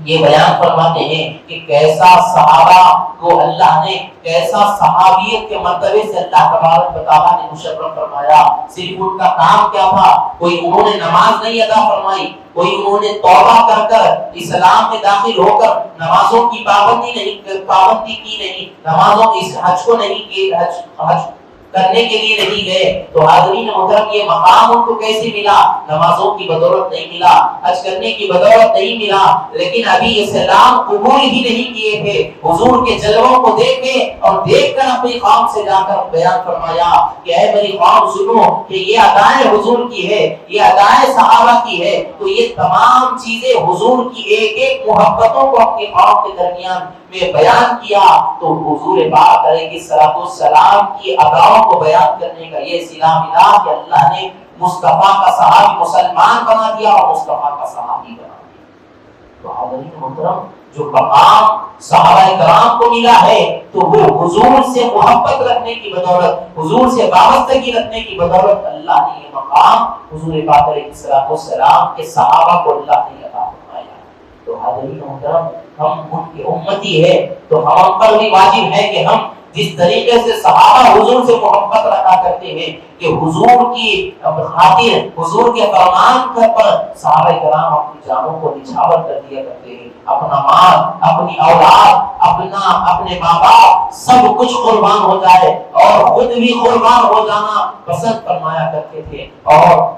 یہ بیان فرماتے ہیں کہ کیسا صحابہ کو اللہ نے، کیسا صحابیت کے مرتبے سے اللہ تبارک و تعالیٰ نے مشرف فرمایا. صرف ان کا کام کیا تھا؟ کوئی انہوں نے نماز نہیں ادا فرمائی، کوئی انہوں نے توبہ کر کر اسلام میں داخل ہو کر نمازوں کی پابندی کی نہیں، نمازوں اس حج کو نہیں کی، حج کرنے کے لیے نہیں گئے. تو حاضرین محترم یہ مقام ان کو کیسے ملا؟ نمازوں کی بدولت نہیں ملا، حج کرنے کی بدولت نہیں ملا، لیکن ابھی اسلام قبول ہی نہیں کیے تھے. حضور کے جلووں کو دیکھے اور دیکھ کر اپنی قوم سے جا کر بیان فرمایا کہ اے میری قوم سنو کہ یہ ادائیں حضور کی ہے، یہ ادائیں صحابہ کی ہے. تو یہ تمام چیزیں حضور کی ایک ایک محبتوں کو اپنی قوم کے درمیان میں بیان کیا. تو حضور پاک علیہ السلام کی اداؤں کو بیان کرنے کا یہ صلہ ملا کہ اللہ نے مصطفیٰ کا صحابی مسلمان بنا دیا اور مصطفیٰ کا صحابی بنا دیا. تو حضرین محترم جو مقام صحابہ کرام کو ملا ہے تو وہ حضور سے محبت رکھنے کی بدولت، حضور سے وابستگی رکھنے کی بدولت اللہ نے یہ مقام حضور پاک علیہ السلام کے صحابہ کو اللہ نے عطا فرمایا. تو حضرین محترم ہم ان کے امتی ہے تو ہم پر بھی واجب ہے کہ ہم جس طریقے سے صحابہ حضور سے محبت رکھا کرتے ہیں کہ حضور کی خاطر، حضور کے فرمان پر صحابہ کرام اپنی جانوں کو نچھاور کر دیا کرتے ہیں، اپنا مال، اپنی اولاد، اپنے ماں باپ سب کچھ قربان ہو جائے اور خود بھی قربان ہو جانا پسند فرمایا کرتے تھے. اور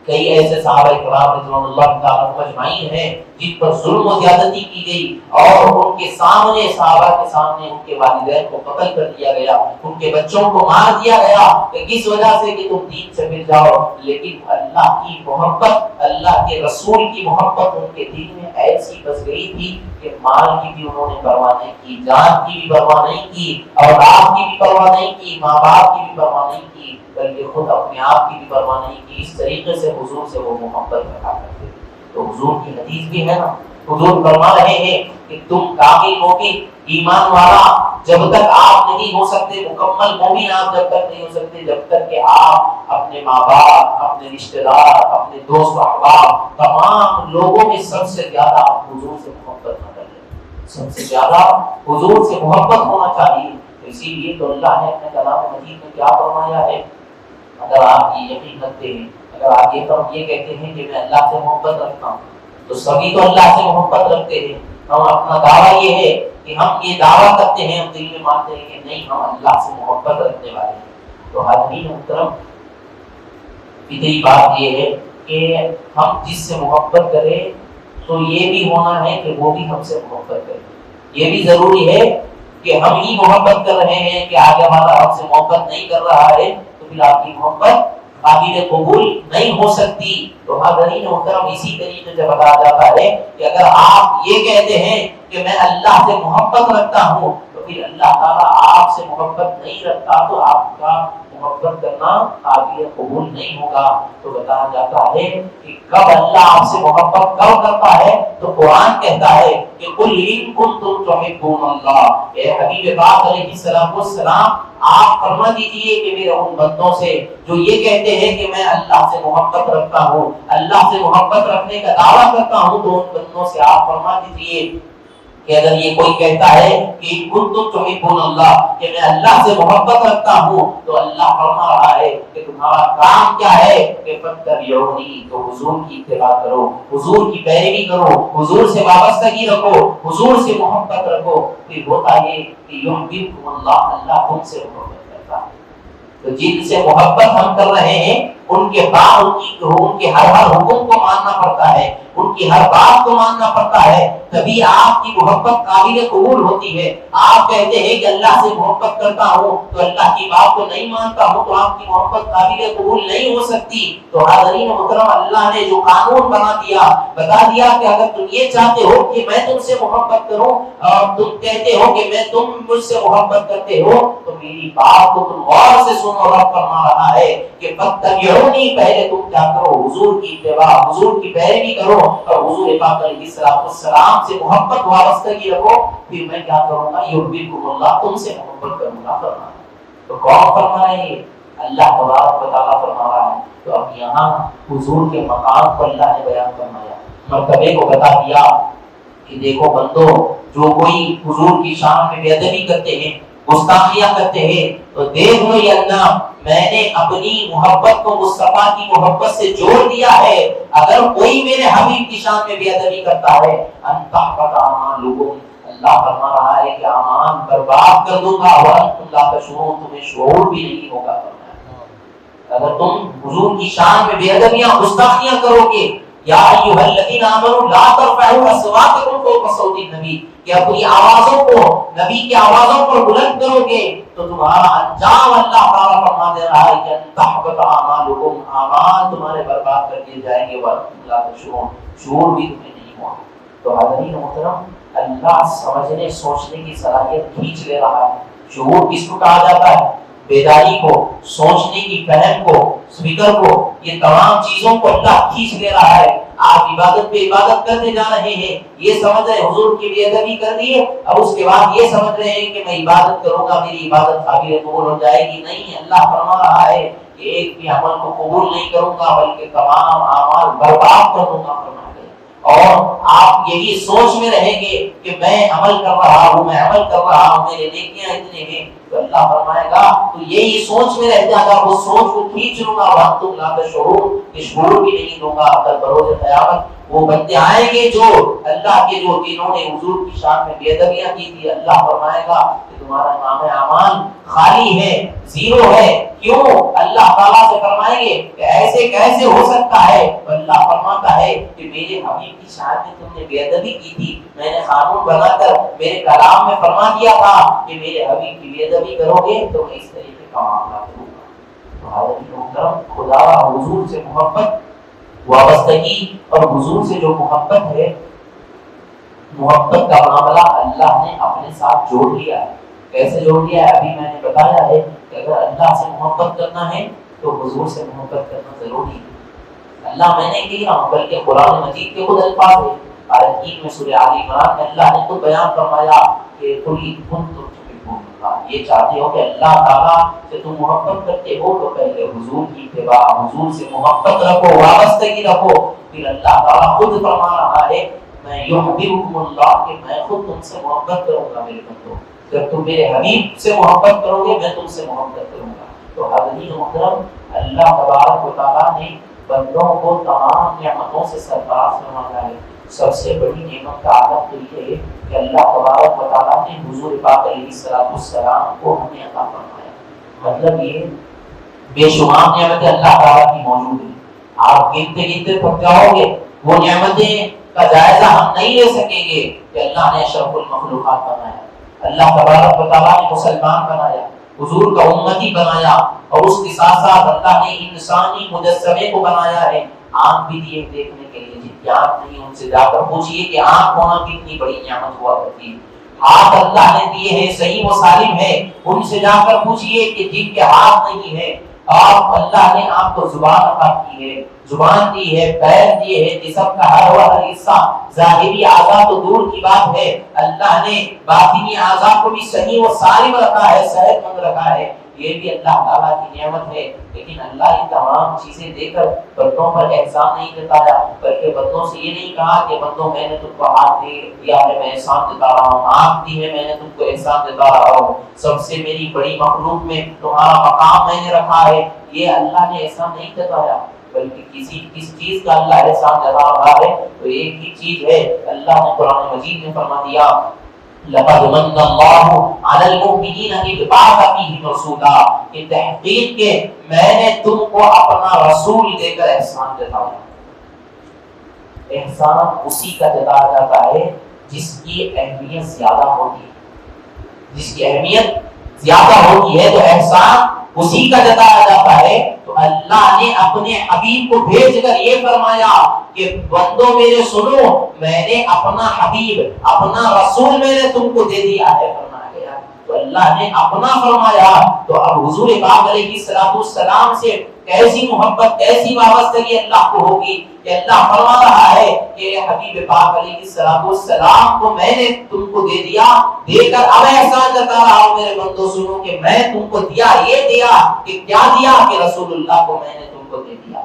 کئی ایسے صحابہ کرام رضوان اللہ تعالی اجمعین ہیں جن پر ظلم و زیادتی کی گئی اور ان کے سامنے، صحابہ کے سامنے ان کے والدین کو قتل کر دیا گیا، ان کے بچوں کو مار دیا گیا کہ کس وجہ سے کہ تم دین سے مل جاؤ. لیکن اللہ کی محبت، اللہ کے رسول کی محبت ان کے دل میں ایسی بس گئی تھی کہ مال کی بھی انہوں نے پرواہ نہیں کی، جان کی بھی پرواہ نہیں کی، اولاد کی بھی پرواہ نہیں کی، ماں باپ کی بھی پرواہ نہیں کی، بلکہ خود اپنے آپ کی بھی پرواہ نہیں کی. اس طریقے سے حضور سے وہ محبت رکھا کرتے. تو حضور کی حدیث بھی ہے نا، حضور فرما رہے ہیں کہ تم کامل مومن، ایمان والا جب تک آپ نہیں ہو سکتے، مکمل مومن آپ جب تک نہیں ہو سکتے جب تک کہ آپ اپنے ماں باپ، اپنے رشتہ دار، اپنے دوست احباب، تمام لوگوں میں سب سے زیادہ آپ حضور سے محبت نہ کریں. سب سے زیادہ حضور سے محبت ہونا چاہیے. اسی لیے تو اللہ نے اپنے کلام مجید میں کیا فرمایا ہے؟ اگر آپ یہ یقین رکھتے ہیں، اگر آپ یہ کہتے ہیں کہ میں اللہ سے محبت رکھتا ہوں، تو سبھی تو اللہ سے محبت رکھتے ہیں. ہم اپنا دعویٰ یہ ہے کہ ہم یہ دعویٰ کرتے ہیں، ہم دل میں مانتے ہیں کہ نہیں ہم اللہ سے محبت رکھنے والے ہیں. تو حاضرین محترم فطری بات یہ ہے کہ ہم جس سے محبت کریں تو یہ بھی ہونا ہے کہ وہ بھی ہم سے محبت کرے. یہ بھی ضروری ہے کہ ہم ہی محبت کر رہے ہیں کہ آگے والا ہم سے محبت نہیں کر رہا ہے تو پھر آپ کی محبت قابل قبول نہیں ہو سکتی. تو حاضرین محترم اسی طریقے سے بتایا جاتا ہے کہ اگر آپ یہ کہتے ہیں کہ میں اللہ سے محبت رکھتا ہوں تو پھر اللہ تعالیٰ آپ سے محبت نہیں رکھتا تو آپ کا محبت کرنا قابل قبول نہیں ہوگا. تو بتایا جاتا ہے کہ کب اللہ آپ سے محبت کب کرتا ہے تو قرآن کہتا ہے کہ قل ان کنتم تحبون اللہ، اے حبیب پاک علیہ السلام آپ فرما دیجئے کہ میرے ان بندوں سے جو یہ کہتے ہیں کہ میں اللہ سے محبت رکھتا ہوں، اللہ سے محبت رکھنے کا دعویٰ کرتا ہوں، تو ان بندوں سے آپ فرما دیجئے کہ اگر یہ کوئی کہتا ہے کہ کنتم تحبون اللہ، کہ میں اللہ سے محبت رکھتا ہوں، تو اللہ فرما رہا ہے کہ تمہارا کام کیا ہے کہ فاتبعونی، تو حضور کی اتباع کرو، حضور کی پیروی کرو، حضور سے وابستگی رکھو، حضور سے محبت رکھو. پھر ہوتا ہے کہ یحببکم اللہ، اللہ تم سے محبت کرتا ہے. تو جن سے محبت ہم کر رہے ہیں ان کے بعد ان کے ہر حکم کو ماننا پڑتا ہے، ان کی ہر بات کو ماننا پڑتا ہے، تبھی آپ کی محبت قابل قبول ہوتی ہے. آپ کہتے ہیں کہ اللہ سے محبت کرتا ہوں تو اللہ کی بات کو نہیں مانتا ہوں تو آپ کی محبت قابل قبول نہیں ہو سکتی. تو حاضرین محترم اللہ نے جو قانون بنا دیا، بتا دیا کہ اگر تم یہ چاہتے ہو کہ میں تم سے محبت کروں اور تم کہتے ہو کہ میں تم مجھ سے محبت کرتے ہو تو میری بات کو تم غور سے سنو. رب فرما رہا ہے کہ فاتبعونی، پہلے تم کیا کرو؟ حضور کی اتباع، حضور کی پیروی کرو اور حضور پاک علیہ السلام سے محبت وابستگی رکھو. پھر میں کیا کروں گا؟ یحببکم اللہ، تم سے محبت کروں گا. فرما تو کون فرما رہے ہیں؟ اللہ تبارک و تعالیٰ فرما رہا ہے. تو اب یہاں حضور کے مقام کو اللہ نے بیان فرمایا، مرتبے کو بتا دیا کہ دیکھو بندو، جو کوئی حضور کی شان میں بے ادبی کرتے ہیں، گستاخیاں کرتے ہیں، تو دیکھ لو یا اللہ میں نے اپنی محبت کو مصطفیٰ کی محبت سے جوڑ دیا ہے. اگر کوئی میرے حبیب کی شان میں بے ادبی کرتا ہے اللہ اللہ فرما رہا ہے کہ اعمال برباد کر دوں گا وانتم لا تشعرون، تمہیں شعور بھی نہیں ہوگا۔ اگر تم حضور کی شان میں بے ادبیاں گستاخیاں کرو گے، یا ایھا الذین آمنوا لا ترفعوا اصواتکم فوق صوت النبی، کہ اپنی آوازوں کو نبی کی آوازوں پر بلند کرو گے تو تمہارا انجام اللہ تعالیٰ فرما دے رہا ہے کہ تحبط اعمالکم، اعمال تمہارے برباد کر دیے جائیں گے، وانتم لا تشعرون، شعور بھی تمہیں نہیں ہوا۔ تو حاضرین محترم، اللہ سمجھنے سوچنے کی صلاحیت کھینچ لے رہا ہے۔ شعور کس کو کہا جاتا ہے؟ بیداری کو، سوچنے کی فہم کو، فکر کو، یہ تمام چیزوں کو اللہ کھینچ لے رہا ہے۔ آپ عبادت پہ عبادت کرنے جا رہے ہیں، یہ سمجھ رہے حضور کی بے ادبی کر دی ہے، اب اس کے بعد یہ سمجھ رہے ہیں کہ میں عبادت کروں گا میری عبادت قابل قبول ہو جائے گی۔ نہیں، اللہ فرما رہا ہے کہ ایک بھی عمل کو قبول نہیں کروں گا بلکہ تمام اعمال برباد کر دوں گا۔ اور آپ یہی سوچ میں رہیں گے کہ میں عمل کر رہا ہوں، میں عمل کر رہا ہوں، میرے نیکیاں اتنے ہیں، تو اللہ فرمائے گا تو یہی سوچ میں رہ جائے گا، وہ سوچ کو کھینچ لوں گا، وانتم لا تشعرون، کہ شعور بھی نہیں دوں گا۔ کل بروز قیامت وہ بندے آئیں گے جو اللہ کے جو جنہوں نے حضور کی شان میں بے ادبیاں کی تھی، اللہ فرمائے گا کہ تمہارا نام اعمال خالی ہے، زیرو ہے۔ کیوں؟ اللہ تعالیٰ سے فرمائیں گے کہ ایسے کیسے ہو سکتا ہے؟ اللہ فرماتا ہے کہ میرے حبیب کی شان میں تم نے بے ادبی کی تھی، میں نے قانون بنا کر میرے کلام میں فرما دیا تھا کہ میرے حبیب کی بے ادبی کرو گے تو میں اس طریقے کا معاملہ کروں گا۔ تو حضرت خدا حضور سے محبت، وابستگی اور حضور سے جو محبت ہے، محبت کا معاملہ اللہ نے اپنے ساتھ جوڑ لیا ہے۔ کیسے جوڑ لیا ہے؟ ابھی میں نے بتایا ہے کہ اگر اللہ سے محبت کرنا ہے تو حضور سے محبت کرنا ضروری ہے۔ اللہ میں نہیں کہہ رہا ہوں بلکہ قرآن مجید کے خود الفاظ ہے۔ آیت 3 میں سورہ آل عمران میں اللہ نے خود بیان فرمایا کہ قل ان کنتم تحبون اللہ، یہ چاہتے ہو کہ اللہ تعالیٰ سے تم محبت کرتے ہو تو پہلے حضور کی اتباع، حضور سے محبت رکھو، وابستگی رکھو۔ پھر اللہ تعالیٰ خود فرما رہا ہے میں یحببکم اللہ، کہ میں خود تم سے محبت کروں گا میرے بندو، جب تم میرے حبیب سے محبت کرو گے میں تم سے محبت کروں گا۔ تو حاضرین محترم، اللہ تبارک و تعالیٰ نے بندوں کو تمام نعمتوں سے سرفراز فرمایا ہے۔ سب سے بڑی نعمت کا عالم تو یہ ہے کہ اللہ تبارک و تعالیٰ نے حضور پاک علیہ السلام کو ہمیں عطا فرمایا۔ مطلب یہ بے شمار نعمتیں اللہ تعالیٰ کی موجود ہیں، آپ گنتے گنتے تھک جاؤ گے، وہ نعمتیں کا جائزہ ہم نہیں لے سکیں گے کہ اللہ نے اشرف المخلوقات بنایا، اللہ تبارک و تعالیٰ نے مسلمان بنایا، حضور کا امتی بنایا، اور اس کے ساتھ ساتھ اللہ نے انسانی مجسمے کو بنایا ہے، آنکھ بھی دیے دیکھنے کے لیے، جن کی آنکھ نہیں ان سے جا کر پوچھئے کہ آنکھ ہونا کتنی بڑی نعمت ہوا کرتی ہے۔ ہاتھ اللہ نے دیے ہیں، صحیح و سالم ہے، ان سے جا کر پوچھئے کہ جن کے ہاتھ نہیں ہے۔ آپ اللہ نے آپ کو زبان عطا کی ہے، زبان دی ہے، پیر دیے ہیں، جسم کا ہر ہر حصہ، ظاہری اعضاء تو دور کی بات ہے، اللہ نے باطنی اعضاء کو بھی صحیح و سالم رکھا ہے، صحت مند رکھا ہے، یہ بھی اللہ تعالیٰ کی نعمت ہے۔ لیکن اللہ یہ تمام چیزیں دے کر بندوں پر احسان نہیں جتایا، بلکہ بندوں سے یہ نہیں کہا کہ بندوں میں نے تم کو ہاتھ دیا ہے میں احسان جتا رہا ہوں، آنکھ دی ہے میں نے تم کو احسان جتا رہا ہوں، سب سے میری بڑی مخلوق میں تمہارا مقام میں نے رکھا ہے، یہ اللہ نے احسان نہیں جتایا، بلکہ کس چیز کا اللہ احسان جتا رہا ہے؟ تو ایک ہی چیز ہے، اللہ نے قرآن مجید میں فرما دیا لقد من اللہ علی المؤمنین اذ بعث فیہم رسولا، کہ تحقیق کے میں نے تم کو اپنا رسول دے کر احسان جتایا۔ احسان اسی کا جتایا جاتا ہے جس کی اہمیت زیادہ ہوتی ہے، جس کی اہمیت زیادہ ہوتی ہے تو احسان اسی کا جتایا جاتا ہے۔ تو اللہ نے اپنے حبیب کو بھیج کر یہ فرمایا کہ بندوں میرے سنو، میں نے اپنا حبیب، اپنا رسول میں نے تم کو دے دیا ہے، فرمایا گیا۔ تو اللہ نے اپنا فرمایا، تو اب حضور پاک علیہ السلام سے کیسی محبت، کیسی وابستگی اللہ کو ہوگی کہ اللہ فرما رہا ہے کہ حبیب پاک علیہ السلام کو میں نے تم کو دے دیا، دے کر اب احسان جتا رہا ہوں میرے بندوں سنو کہ میں تم کو دیا، یہ دیا کہ کیا دیا کہ رسول اللہ کو میں نے تم کو دے دیا۔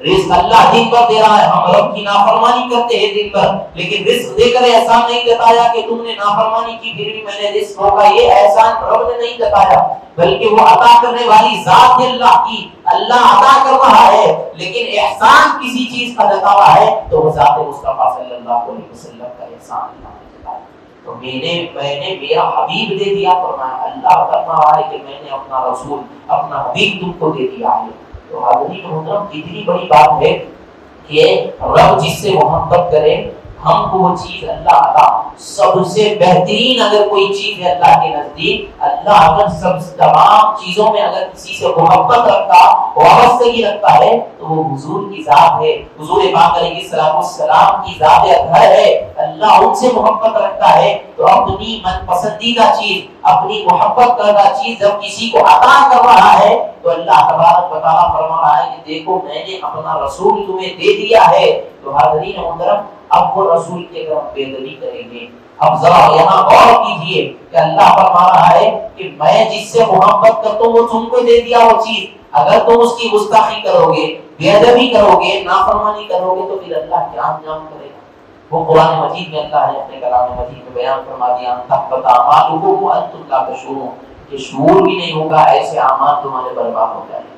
رزق اللہ دن پر دے رہا ہے، ہم رب کی نافرمانی کرتے ہیں دن پر، لیکن رزق دے کر احسان نہیں جتایا کہ تم نے نافرمانی کی پھر بھی میں نے رزق ہوگا، یہ احسان رب نے نہیں جتایا، بلکہ وہ عطا کرنے والی ذات ہے اللہ کی، اللہ عطا کر رہا ہے، لیکن احسان کسی چیز کا جتا رہا ہے تو وہ ذات مصطفیٰ صلی اللہ علیہ وسلم کا احسان اللہ نے جتایا۔ تو میں نے میرا حبیب دے دیا، فرمایا اللہ فرما رہا ہے کہ میں نے اپنا رسول اپنا حبیب تم کو دے دیا ہے۔ تو حاضرین محترم کتنی بڑی بات ہے کہ رب جس سے محبت کرے ہم کو وہ چیز اللہ عطا، سب سے بہترین اگر کوئی چیز ہے اللہ کے نزدیک، اللہ اگر سب تمام چیزوں میں اگر کسی سے محبت رکھتا وابستگی رکھتا ہے تو وہ حضور کی ذات ہے، حضور پاک علیہ السلام کی ذات اطہر ہے۔ اللہ ان سے محبت رکھتا ہے تو اپنی من پسندیدہ چیز، اپنی محبت کردہ چیز جب کسی کو عطا کر رہا ہے تو اللہ تبارک و تعالیٰ فرما رہا ہے کہ دیکھو میں نے اپنا رسول تمہیں دے دیا ہے۔ تو حاضرین محترم اب وہ رسول کی طرف بے دلی کریں گے۔ اب ذرا یہاں غور کیجئے کہ اللہ فرما رہا ہے کہ میں جس سے محبت کرتا ہوں وہ تم کو دے دیا وہ چیز، اگر تم اس کی گستاخی کرو گے، بے ادبی کرو گے، نافرمانی کرو گے تو پھر اللہ کیا انجام کرے گا؟ وہ قرآن مجید میں اللہ نے اپنے کلام مجید میں بیان فرما دیا تحبط اعمالکم وانتم لا تشعرون، کہ شعور بھی نہیں ہوگا ایسے اعمال تمہارے برباد ہو جائیں گے۔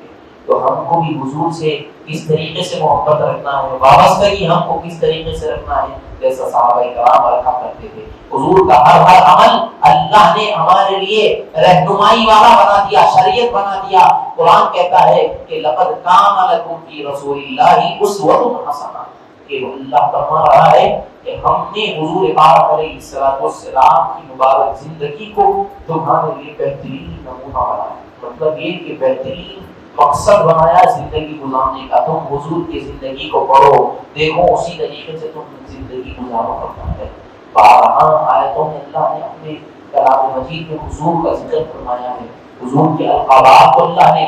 تو ہم کو بھی حضور سے کس طریقے سے محبت رکھنا ہے، وابستگی ہم کو کس طریقے سے رکھنا ہے، جیسا صحابہ کرام رکھا کرتے تھے۔ حضور کا ہر عمل اللہ نے ہمارے لیے رہنمائی والا بنا دیا، شریعت بنا دیا۔ قرآن کہتا ہے کہ لقد کان لکم فی رسول اللہ اسوۃ حسنہ، کہ اللہ فرما رہا ہے کہ ہم نے حضور پاک علیہ السلام کی مبارک زندگی کو تمہارے لیے بہترین نمونہ بنایا۔ مطلب یہ کہ بہترین مقصد بنایا زندگی گزارنے کا۔ تم حضور کی زندگی کو پڑھو، دیکھو اسی طریقے سے تم زندگی گزارو کرنا ہے۔ بارہا آیتوں میں اللہ نے اپنے کلام مجید میں حضور کا ذکر فرمایا ہے۔ حضور کے القابات کو اللہ نے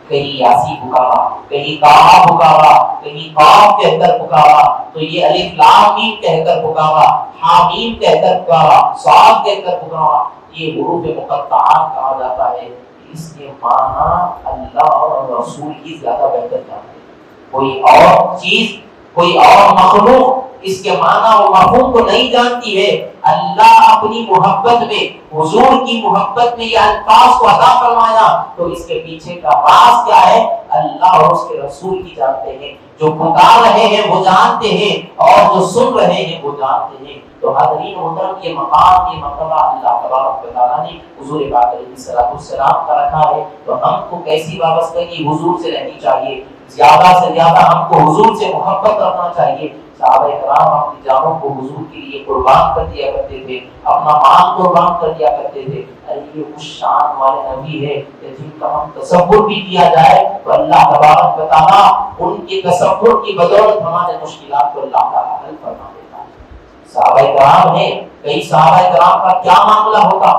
کہیں یاسی پکارا، کہیں طٰہٰ پکارا، کہیں قاف کہہ کر پکارا، تو یہ الف لام میم کہہ کر پکارا، حامیم کہہ کر پکارا، صاد کہہ کر پکارا۔ یہ حروف مقطعات کہا جاتا ہے۔ اس کے معنی اللہ اور رسول کی زیادہ بہتر جانتے ہیں۔ کوئی اور چیز، کوئی اور مخلوق اس کے معنی و مفہوم کو نہیں جانتی ہے۔ اللہ اپنی محبت میں، حضور کی محبت میں یہ الفاظ کو عطا فرمایا تو اس کے پیچھے کا راز کیا ہے اللہ اور اس کے رسول کی جانتے ہیں۔ جو پکار رہے ہیں وہ جانتے ہیں اور جو سن رہے ہیں وہ جانتے ہیں۔ تو حاضرین محترم یہ مقام، یہ مرتبہ اللہ تبارک و تعالیٰ نے حضور پاک علیہ السلام کا رکھا ہے۔ تو ہم کو کیسی وابستگی حضور سے رہنی چاہیے؟ زیادہ سے زیادہ ہم کو حضور سے محبت رکھنا چاہیے۔ صحابہ کرام اپنی جانوں کو حضور کے لیے قربان کر دیا کرتے تھے، اپنا مال قربان کر دیا کرتے تھے۔ یہ اس شان والے نبی ہے کہ جن کا ہم تصور بھی کیا جائے تو اللہ تبارک و تعالیٰ ان کے تصور کی بدولت ہمارے مشکلات کو اللہ تعالیٰ حل فرما دیتا ہے۔ صحابہ کرام ہیں، کئی صحابہ کرام کا کیا معاملہ ہوتا،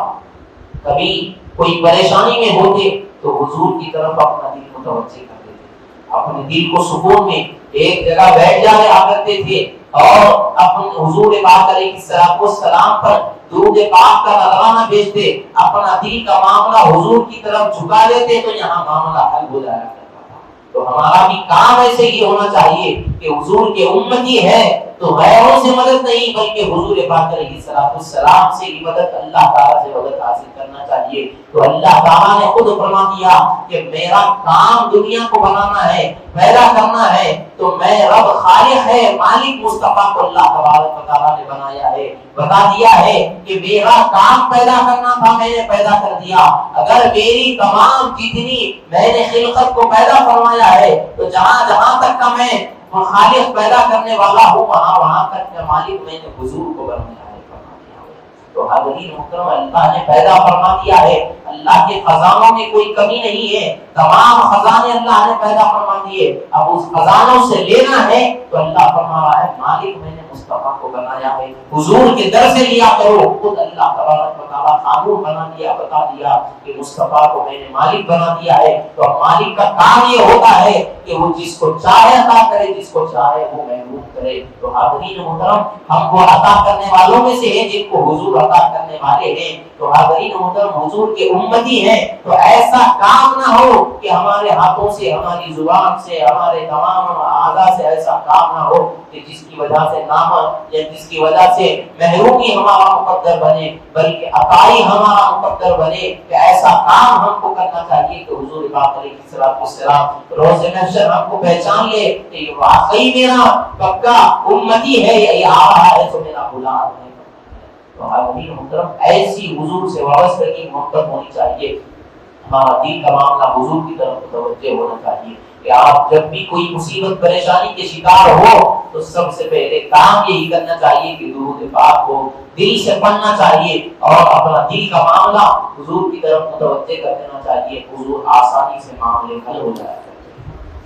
کبھی کوئی پریشانی میں ہوتے تو حضور کی طرف اپنا دل متوجہ کرتے تھے، اپنے دل کو سکون میں ایک جگہ بیٹھ جانے آ کرتے تھے اور اپنے حضور پاک علیہ السلام پر درود پاک کا نذرانہ بھیجتے، اپنا دل کا معاملہ حضور کی طرف جھکا لیتے تو یہاں معاملہ حل ہو جایا کرتا تھا۔ تو ہمارا بھی کام ایسے ہی ہونا چاہیے کہ حضور کے امتی ہے تو غیروں سے مدد نہیں بلکہ حضور پاک علیہ السلام سے مدد، اللہ تعالیٰ سے مدد حاصل کرنا چاہیے۔ تو اللہ تعالیٰ نے خود فرما دیا کہ میرا کام دنیا کو بنانا ہے، پیدا کرنا ہے، تو میں رب خالق ہے، مالک مصطفیٰ کو اللہ تبارک و تعالیٰ نے بنایا ہے، بتا دیا ہے کہ میرا کام پیدا کرنا تھا، میں نے پیدا کر دیا۔ اگر میری تمام جتنی میں نے خلقت کو پیدا فرمایا ہے تو جہاں جہاں تک کا میں خالق پیدا کرنے والا ہوں وہاں تک کا مالک میں نے حضور کو بنایا ہے، فرما دیا ہے۔ تو حاضرین محترم اللہ نے پیدا فرما دیا ہے، اللہ کے خزانوں میں کوئی کمی نہیں ہے، تمام خزانے اللہ نے پیدا فرما دیے۔ اب اس خزانوں سے لینا ہے تو اللہ فرما رہا ہے مالک میں نے مصطفیٰ کو بنایا ہے، حضور کے در سے لیا کرو۔ خود اللہ تبارک و تعالیٰ قانون بنا دیا، بتا دیا کہ مصطفیٰ کو میں نے مالک بنا دیا ہے۔ تو اب مالک کا کام یہ ہوتا ہے کہ وہ جس کو چاہے عطا کرے، جس کو چاہے وہ محروم کرے۔ تو حاضرین محترم ہم کو عطا کرنے والوں میں سے ہیں جن کو حضور عطا کرنے والے ہیں۔ تو حاضرین محترم حضور کے امتی ہیں تو ایسا کام نہ ہو کہ ہمارے ہاتھوں سے، ہماری زبان سے، ہمارے تمام اعضاء سے ایسا کام نہ ہو کہ جس کی وجہ سے نامت یا جس کی وجہ سے محرومی ہمارا مقدر بنے، بلکہ عطائی ہمارا مقدر بنے۔ کہ ایسا کام ہم کو کرنا چاہیے کہ حضور پاک علیہ السلام روز محشر ہم کو پہچان لے کہ یہ واقعی میرا پکا امتی ہے، یہ آ رہا ہے تو میرا غلام ہے۔ تو حاضرین محترم ایسی حضور سے وابستگی محبت ہونی چاہیے، ہمارا دل کا معاملہ حضور کی طرف متوجہ ہونا چاہیے کہ آپ جب بھی کوئی مصیبت پریشانی کے شکار ہو تو سب سے پہلے کام یہی کرنا چاہیے کہ درود پاک کو دل سے پڑھنا چاہیے اور اپنا دل کا معاملہ حضور کی طرف متوجہ کر دینا چاہیے، حضور آسانی سے معاملے حل ہو جائے گا۔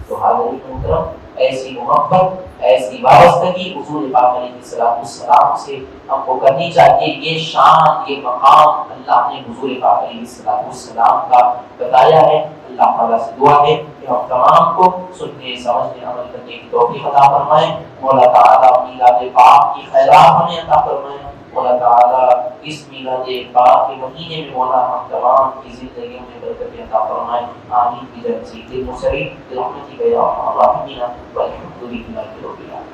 تو حاضرین محترم ایسی محبت، ایسی وابستگی حضور پاک علیہ السلام سے ہم کو کرنی چاہیے۔ یہ شان، یہ مقام اللہ نے حضور پاک علیہ السلام کا بتایا ہے۔ اللہ تعالیٰ سے دعا ہے کہ ہم تمام کو سننے سمجھنے عمل کرنے کی توفیق عطا فرمائے۔ مولا تعالیٰ میلاد پاک کی خیرات ہمیں عطا فرمائے۔ مولا تعالیٰ اس میلاد پاک کے مہینے میں مولا ہم تمام کی زندگیوں میں برکت عطا فرمائے۔ آمین بجاہ سیدنا المرسلین برحمتک یا ارحم الراحمین والحمد للہ رب العالمین۔